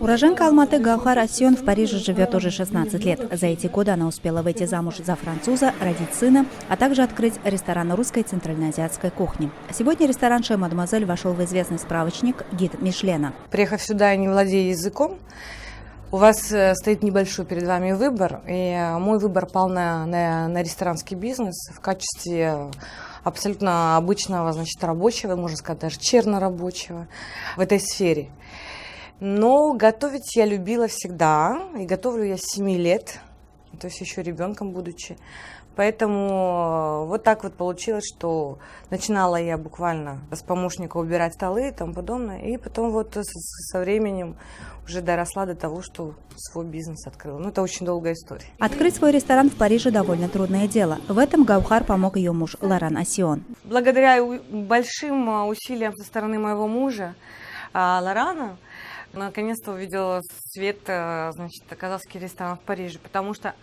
Уроженка Алматы Гаухар Асьон в Париже живет уже 16 лет. За эти годы она успела выйти замуж за француза, родить сына, а также открыть ресторан русской центральноазиатской кухни. Сегодня ресторан «Chez Mademoiselle» вошел в известный справочник «Гид Мишлена». Приехав сюда, не владея языком, у вас стоит небольшой перед вами выбор. И мой выбор пал на ресторанский бизнес в качестве абсолютно обычного, рабочего, можно сказать, даже чернорабочего в этой сфере. Но готовить я любила всегда, и готовлю я с 7 лет, то есть еще ребенком будучи. Поэтому вот так вот получилось, что начинала я буквально с помощника убирать столы и тому подобное, и потом вот со временем уже доросла до того, что свой бизнес открыла. Ну, это очень долгая история. Открыть свой ресторан в Париже довольно трудное дело. В этом Гаухар помог ее муж Лоран Асьон. Благодаря большим усилиям со стороны моего мужа Лорана, наконец-то увидела свет, казахский ресторан в Париже, потому что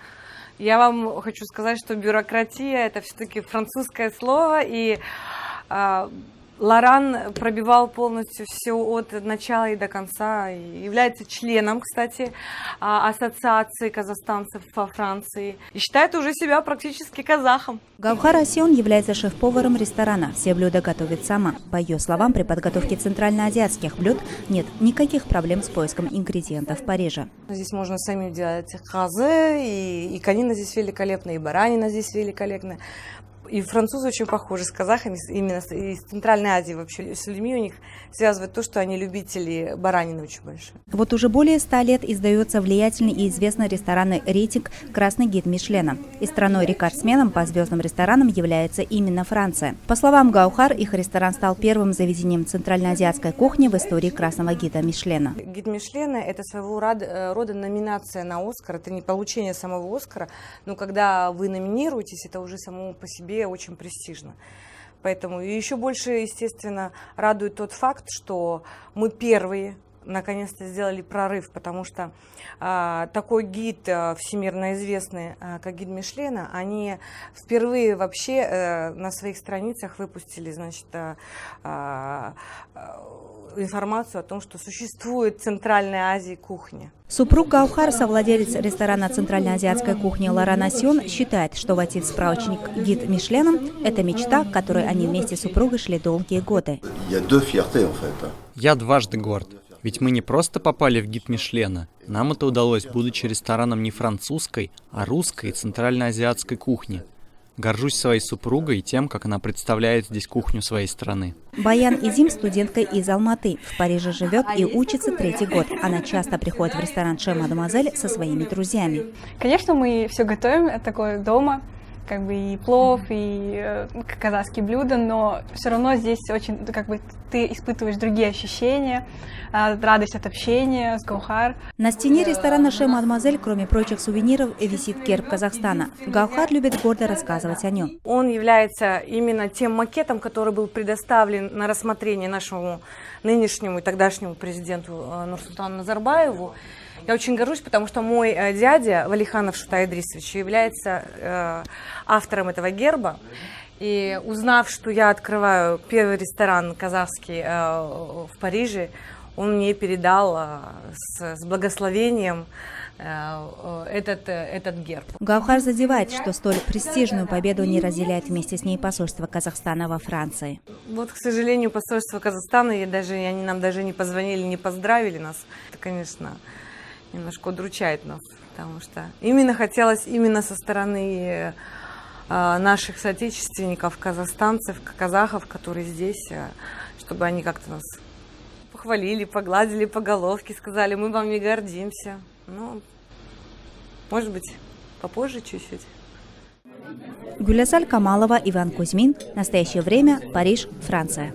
я вам хочу сказать, что бюрократия – это все-таки французское слово, и Лоран пробивал полностью все от начала и до конца, и является членом, кстати, ассоциации казахстанцев во Франции, и считает уже себя практически казахом. Гаухар Асьон является шеф-поваром ресторана. Все блюда готовит сама. По ее словам, при подготовке центральноазиатских блюд нет никаких проблем с поиском ингредиентов в Париже. Здесь можно сами делать хазы, и конина здесь великолепная, и баранина здесь великолепная. И французы очень похожи с казахами, именно из Центральной Азии вообще. С людьми у них связывает то, что они любители баранины очень большие. Вот уже более 100 лет издается влиятельный и известный ресторанный рейтинг «Красный гид Мишлена». И страной-рекордсменом по звездным ресторанам является именно Франция. По словам Гаухар, их ресторан стал первым заведением центральноазиатской кухни в истории Красного гида Мишлена. Гид Мишлена – это своего рода номинация на Оскар. Это не получение самого Оскара, но когда вы номинируетесь, это уже само по себе очень престижно. Поэтому и еще больше, естественно, радует тот факт, что мы первые наконец-то сделали прорыв, потому что такой гид всемирно известный, как гид Мишлена, они впервые вообще на своих страницах выпустили, информацию о том, что существует в Центральной Азии кухня. Супруг Гаухар, совладелец ресторана центральноазиатской кухни Лоран Асьон, считает, что войти в справочник «Гид Мишлена» – это мечта, к которой они вместе с супругой шли долгие годы. Я дважды горд. Ведь мы не просто попали в гид Мишлена. Нам это удалось, будучи рестораном не французской, а русской центральноазиатской кухни. Горжусь своей супругой и тем, как она представляет здесь кухню своей страны. Баян Изим – студентка из Алматы. В Париже живет и учится 3-й год. Она часто приходит в ресторан «Chez Mademoiselle» со своими друзьями. Конечно, мы все готовим, это такое дома. И плов, и казахские блюда, но все равно здесь очень, ты испытываешь другие ощущения, радость от общения с Гаухар. На стене ресторана «Chez Mademoiselle», кроме прочих сувениров, висит герб Казахстана. Гаухар любит гордо рассказывать о нем. Он является именно тем макетом, который был предоставлен на рассмотрение нашему нынешнему и тогдашнему президенту Нурсултану Назарбаеву. Я очень горжусь, потому что мой дядя Валиханов Шутай Идрисович является автором этого герба. И узнав, что я открываю первый ресторан казахский в Париже, он мне передал с благословением этот герб. Гаухар задевает, что столь престижную победу не разделяет вместе с ней посольство Казахстана во Франции. Вот, к сожалению, посольство Казахстана, они нам даже не позвонили, не поздравили нас. Это, конечно, немножко удручает нас, потому что хотелось со стороны наших соотечественников, казахстанцев, казахов, которые здесь, чтобы они как-то нас похвалили, погладили по головке, сказали, мы вами гордимся. Ну, может быть, попозже чуть-чуть. Гулясаль Камалова, Иван Кузьмин. Настоящее время. Париж, Франция.